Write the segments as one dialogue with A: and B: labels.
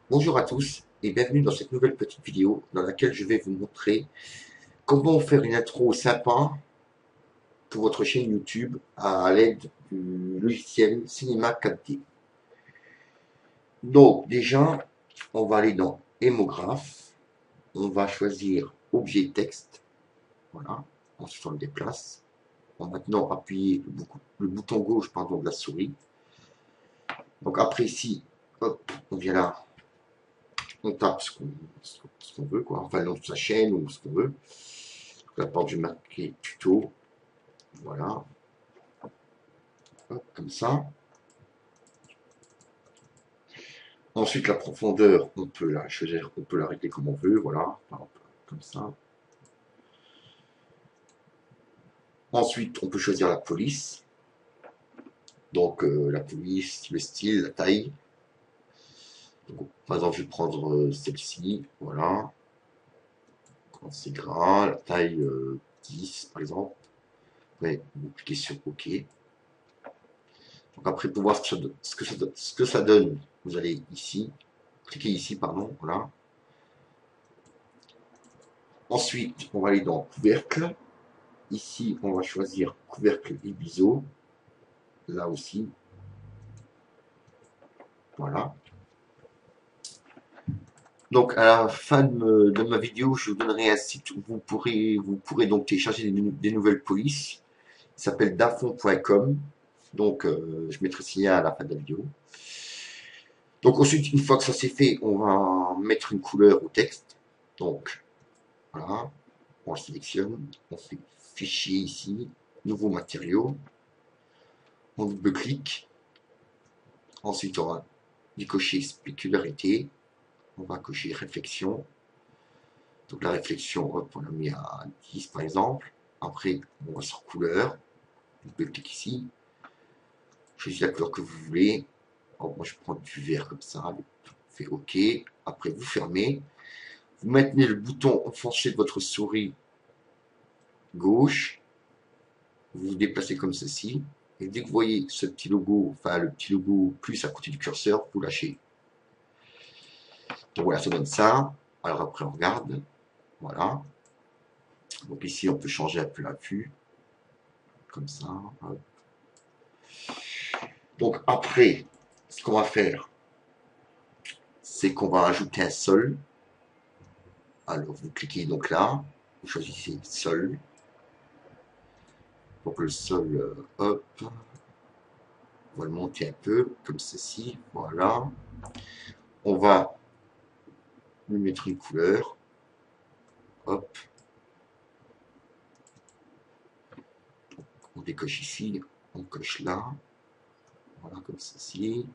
A: Bonjour à tous et bienvenue dans cette nouvelle petite vidéo dans laquelle je vais vous montrer comment faire une intro sympa pour votre chaîne YouTube à l'aide du logiciel Cinema 4D. Donc déjà, on va aller dans Hémographe, on va choisir Objet texte, voilà, ensuite on le déplace. On va maintenant appuyer le bouton gauche pardon, de la souris. Donc après ici, hop, on vient là, on tape ce qu'on veut, quoi, enfin le nom de sa chaîne ou ce qu'on veut. La porte, je vais marquer tuto. Voilà. Hop, comme ça. Ensuite, la profondeur, on peut la choisir, on peut la régler comme on veut. Voilà. Comme ça. Ensuite, on peut choisir la police. Donc, la police, le style, la taille. Donc, par exemple, je vais prendre celle-ci. Voilà. Quand c'est gras, la taille 10, par exemple. Après, vous cliquez sur OK. Donc, après, pour voir ce que ça donne, vous allez ici. Cliquez ici, pardon. Voilà. Ensuite, on va aller dans couvercle. Ici, on va choisir couvercle et biseau. Là aussi. Voilà. Donc, à la fin de ma vidéo, je vous donnerai un site où vous pourrez donc télécharger des nouvelles polices. Il s'appelle dafon.com. Donc, je mettrai le lien à la fin de la vidéo. Donc, ensuite, une fois que ça c'est fait, on va mettre une couleur au texte. Donc, voilà. On le sélectionne. On fait fichier ici. Nouveau matériau. On double-clique. Ensuite, on va décocher spécularité. On va cocher réflexion. Donc la réflexion, hop, on l'a mis à 10 par exemple. Après, on va sur couleur. Vous pouvez cliquer ici. Choisissez la couleur que vous voulez. Alors, moi, je prends du vert comme ça. Vous faites OK. Après, vous fermez. Vous maintenez le bouton enfoncé de votre souris gauche. Vous vous déplacez comme ceci. Et dès que vous voyez ce petit logo, enfin le petit logo plus à côté du curseur, vous lâchez. Donc voilà, ça donne ça. Alors après, on regarde. Voilà. Donc ici, on peut changer un peu la vue. Comme ça. Hop. Donc après, ce qu'on va faire, c'est qu'on va ajouter un sol. Alors vous cliquez donc là, vous choisissez sol. Donc le sol, hop, on va le monter un peu, comme ceci, voilà. On va lui mettre une couleur, hop, on décoche ici, on coche là, voilà, comme ceci.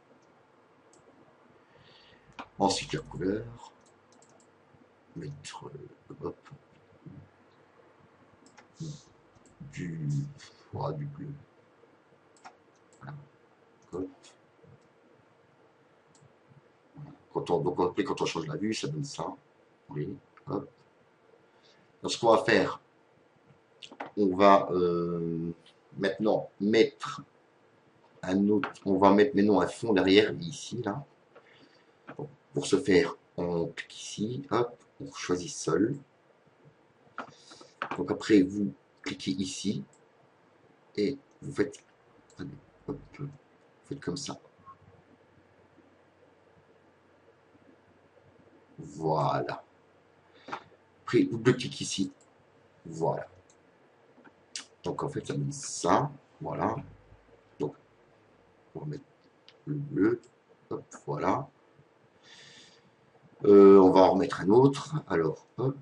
A: Ensuite la couleur, mettre, hop, du, voilà, du bleu, voilà, hop. Donc après, quand on change la vue, ça donne ça. Oui, hop. Donc ce qu'on va faire, on va maintenant mettre un autre, on va mettre maintenant un fond derrière ici là. Bon, pour ce faire, on clique ici, hop, on choisit seul. Donc après vous cliquez ici et vous faites, hop, vous faites comme ça. Voilà. Après vous cliquez ici, voilà. Donc en fait ça donne ça, voilà. Donc on va mettre le bleu, hop, voilà. On va en remettre un autre. Alors, hop.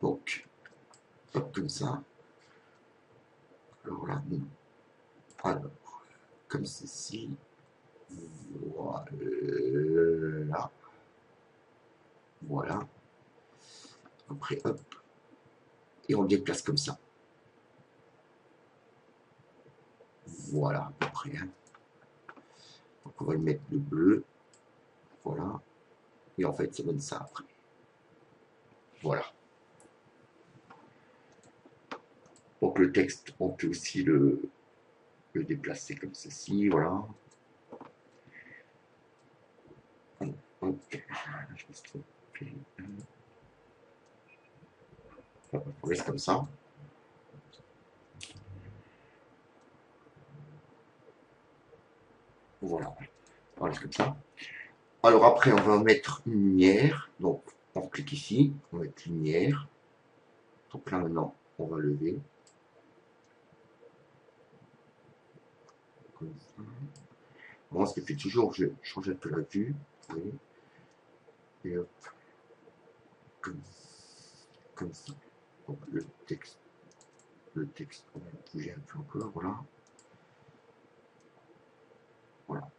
A: Donc, hop, comme ça. Alors là, non. Alors, comme ceci. Voilà. Voilà. Après, hop. Et on le déplace comme ça. Voilà, à peu près. Hein. Donc, on va le mettre le bleu. Voilà. Et en fait, ça donne ça après. Voilà. Donc, le texte, on peut aussi le déplacer comme ceci. Voilà. On laisse comme ça. Voilà. On laisse comme ça. Alors après, on va mettre une lumière. Donc, on clique ici. On va mettre lumière. Donc là, maintenant, on va lever. Comme ça. Bon, ce qui fait toujours, je change un peu la vue. Oui. Et hop. Comme ça. Bon, le texte, on va le bouger un peu encore. Voilà. Voilà.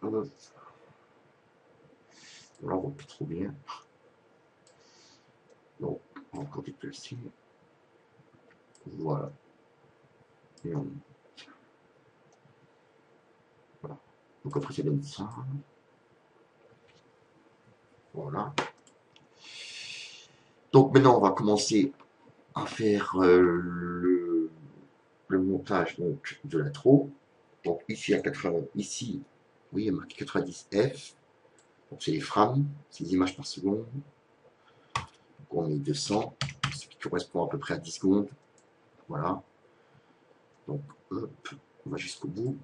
A: Hop. Là, on voit plus trop bien. Donc, on va encore déplacer. Voilà. Et on... Voilà. Donc après, ça donne ça. Voilà. Donc maintenant, on va commencer à faire le montage donc, de l'intro. Donc ici, à 80, ici, oui, il y a marqué 90 F. Donc c'est les frames, c'est les images par seconde. Donc on met 200, ce qui correspond à peu près à 10 secondes. Voilà. Donc hop, on va jusqu'au bout.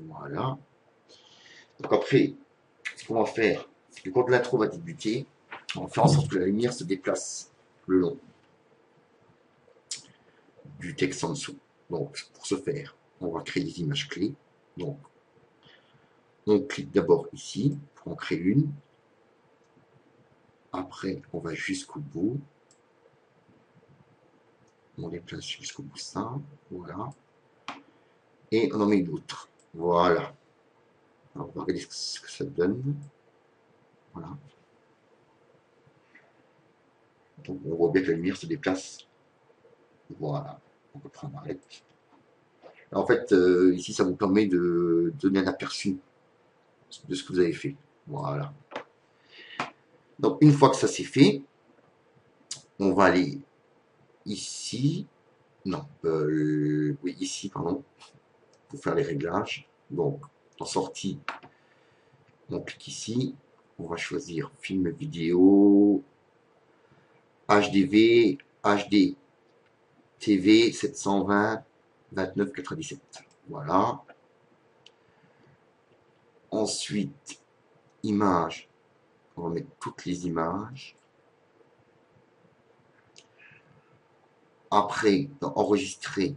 A: Voilà. Donc après, ce qu'on va faire, c'est que quand l'intro va débuter, on va faire en sorte que la lumière se déplace le long du texte en dessous. Donc pour ce faire, on va créer des images clés. Donc on clique d'abord ici pour en créer une. Après, on va jusqu'au bout. On déplace jusqu'au bout ça. Voilà. Et on en met une autre. Voilà. Alors, on va regarder ce que ça donne. Voilà. Donc, on voit bien que la lumière se déplace. Voilà. On peut prendre arrête. En fait, ici, ça vous permet de donner un aperçu de ce que vous avez fait. Voilà. Donc, une fois que ça c'est fait, on va aller ici. Non, oui, ici, pardon, pour faire les réglages. Donc, en sortie, on clique ici. On va choisir film vidéo, HDV, HD, TV 720, 29,97. Voilà. Ensuite, images. On va mettre toutes les images. Après, dans enregistrer.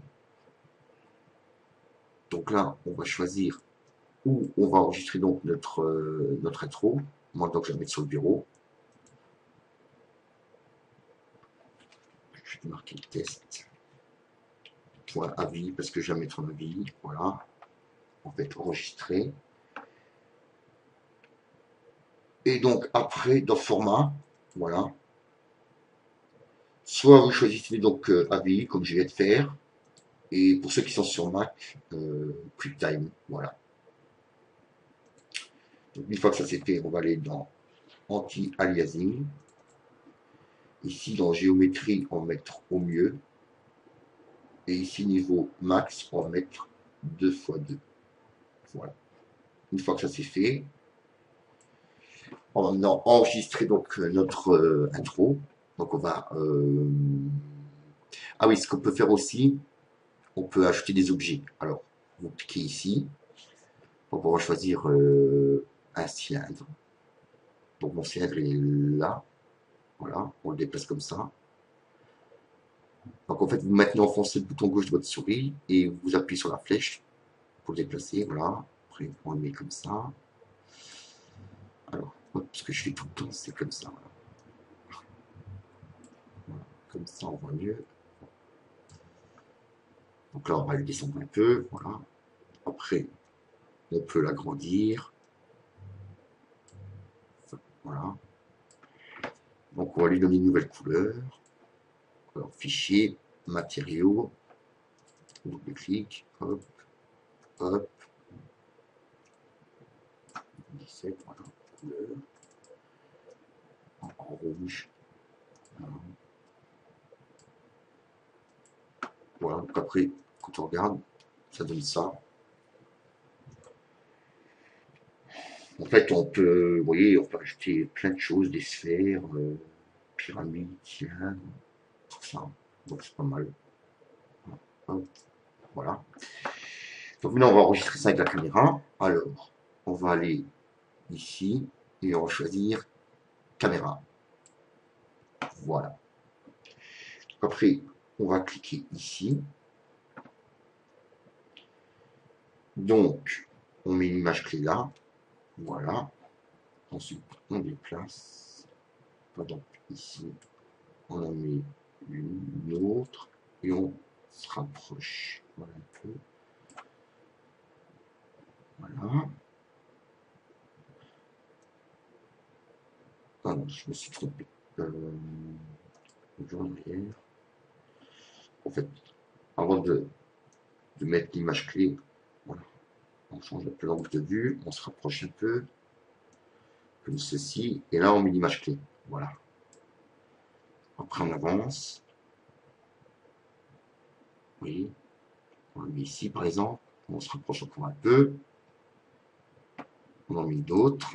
A: Donc là, on va choisir où on va enregistrer donc notre intro. Moi, donc, je vais la mettre sur le bureau. Je vais marquer test. Point avis, parce que je vais mettre en avis. Voilà. On va être enregistré. Et donc, après, dans format, voilà. Soit vous choisissez donc AVI, comme je viens de faire. Et pour ceux qui sont sur Mac, QuickTime, voilà. Donc, une fois que ça c'est fait, on va aller dans Anti-aliasing. Ici, dans Géométrie, on va mettre au mieux. Et ici, niveau max, on va mettre 2x2. Voilà. Une fois que ça c'est fait, on va maintenant enregistrer donc notre intro. Donc on va... Ah oui, ce qu'on peut faire aussi, on peut ajouter des objets. Alors, vous cliquez ici, pour pouvoir choisir un cylindre. Donc mon cylindre il est là. Voilà, on le déplace comme ça. Donc en fait, vous maintenant enfoncez le bouton gauche de votre souris et vous appuyez sur la flèche pour le déplacer. Voilà. Après, on le met comme ça. Alors, ce que je fais tout le temps, c'est comme ça. Voilà. Comme ça, on voit mieux. Donc là, on va le descendre un peu. Voilà. Après, on peut l'agrandir. Voilà. Donc on va lui donner une nouvelle couleur. Alors, fichier, matériaux, double-clic, hop, hop, 17, voilà, couleur, en rouge. Voilà, donc après, quand on regarde, ça donne ça. En fait, on peut, vous voyez, on peut ajouter plein de choses, des sphères, pyramides, cylindres, tout ça. Donc c'est pas mal. Hop, voilà. Donc maintenant, on va enregistrer ça avec la caméra. Alors, on va aller ici et on va choisir caméra. Voilà. Après, on va cliquer ici. Donc, on met une image clé là. Voilà. Ensuite, on déplace. Donc, ici, on en met une autre et on se rapproche. Voilà un peu. Voilà. Ah non, je me suis trompé. Derrière. En fait, avant de mettre l'image clé, voilà, on change un peu l'angle de vue, on se rapproche un peu, comme ceci, et là on met l'image clé. Voilà. Après on avance. Oui. On le met ici par exemple. On se rapproche encore un peu. On en met d'autres.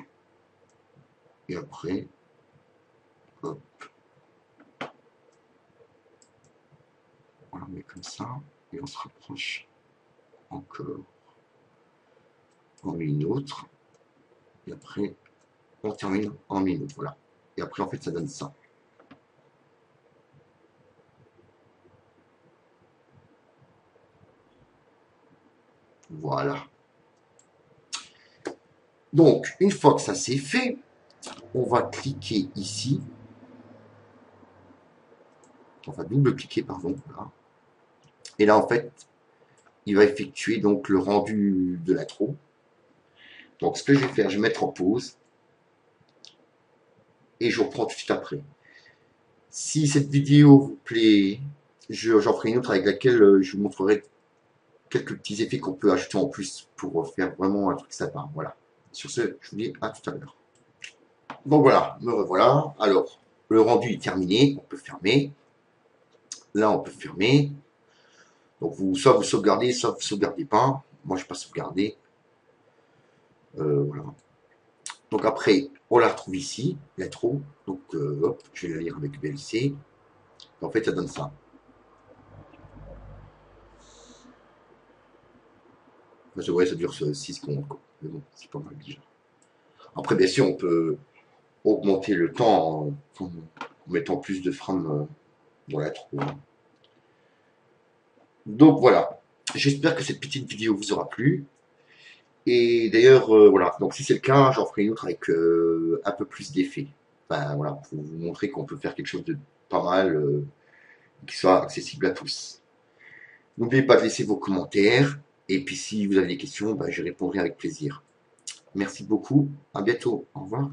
A: Et après, hop. On la met comme ça. Et on se rapproche encore. On met une autre. Et après, on termine en met une autre. Voilà. Et après, en fait, ça donne ça. Voilà. Donc, une fois que ça c'est fait, on va cliquer ici. On va double-cliquer, pardon. Là. Et là, en fait, il va effectuer donc le rendu de l'intro. Donc, ce que je vais faire, je vais mettre en pause. Et je reprends tout de suite après. Si cette vidéo vous plaît, j'en ferai une autre avec laquelle je vous montrerai quelques petits effets qu'on peut ajouter en plus pour faire vraiment un truc sympa. Voilà. Sur ce, je vous dis à tout à l'heure. Donc voilà, me revoilà. Alors, le rendu est terminé. On peut fermer. Là, on peut fermer. Donc, soit vous sauvegardez, soit vous sauvegardez pas. Moi, je ne vais pas sauvegarder. Voilà. Donc après, on la retrouve ici, l'intro. Donc, hop, je vais la lire avec VLC. En fait, ça donne ça. Ouais, ça dure 6 secondes, quoi. Mais bon, c'est pas mal déjà. Après, bien sûr, on peut augmenter le temps en mettant plus de frames dans l'intro. Donc voilà. J'espère que cette petite vidéo vous aura plu. Et d'ailleurs, voilà. Donc si c'est le cas, j'en ferai une autre avec un peu plus d'effets. Enfin, voilà, pour vous montrer qu'on peut faire quelque chose de pas mal, qui soit accessible à tous. N'oubliez pas de laisser vos commentaires. Et puis si vous avez des questions, ben, je répondrai avec plaisir. Merci beaucoup. À bientôt. Au revoir.